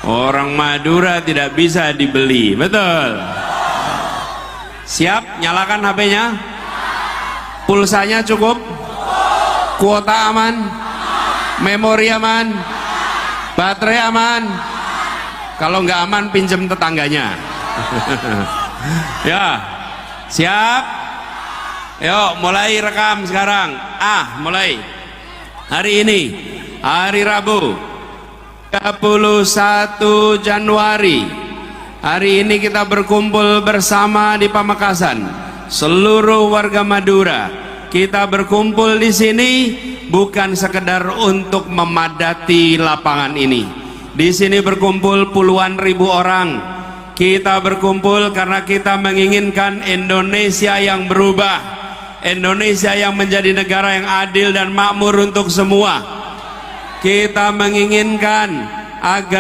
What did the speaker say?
Orang Madura tidak bisa dibeli, betul? Siap? Nyalakan HP-nya. Pulsanya cukup? Kuota aman? Memori aman? Baterai aman? Kalau nggak aman pinjem tetangganya. Ya, siap? Yuk mulai rekam sekarang. Mulai. Hari ini hari Rabu 31 Januari. Hari ini kita berkumpul bersama di Pamekasan. Seluruh warga Madura, kita berkumpul di sini bukan sekedar untuk memadati lapangan ini. Di sini berkumpul puluhan ribu orang. Kita berkumpul karena kita menginginkan Indonesia yang berubah, Indonesia yang menjadi negara yang adil dan makmur untuk semua. Kita menginginkan agar